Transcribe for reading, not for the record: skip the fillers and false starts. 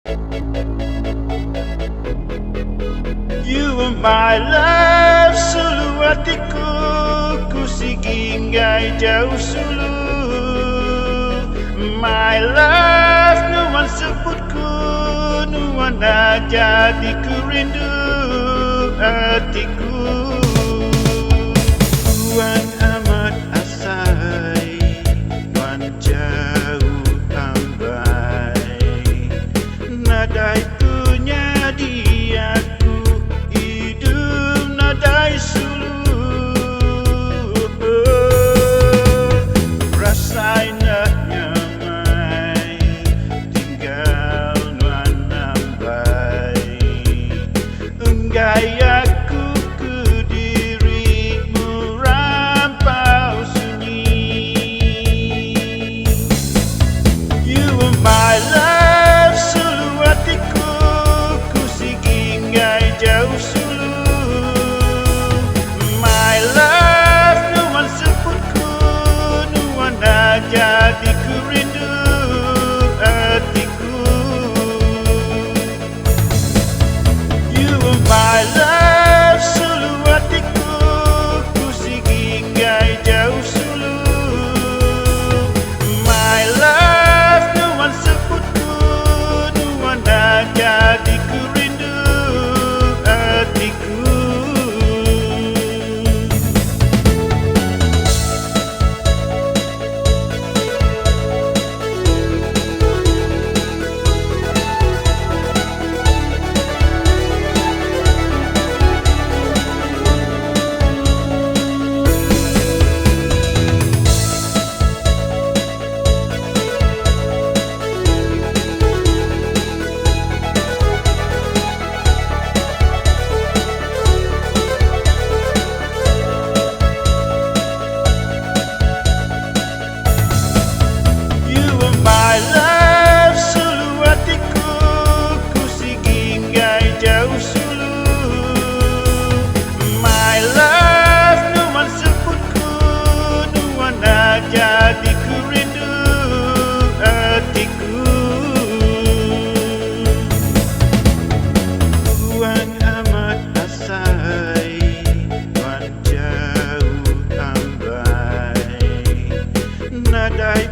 You are my love, sulu hatiku, ku singgah jauh sulu. My love, nuan sebutku, nuan jadi ku rindu hatiku. Tuan amat asai, tuan jauh ambai, nada itunya diaku hidup nadai sulu. Rasanya nyamai tinggal nuan nambai, enggai aku ke dirimu rampau sunyi. You are my love, sulu hatiku, ku singgah jauh sulu. My love, nuan sebutku, nuan jadi ku rindu hatiku. You are my love, sulu hatiku, ku singgah jauh sulu. My love, nuan sebutku, nuan jadi ku rindu hatiku. You are my love, sulu hatiku, ku singgah jauh sulu. My love, nuan sebutku, nuan jadi ku rindu hatiku. Tuan amat asai, tuan jauh ambai, nadai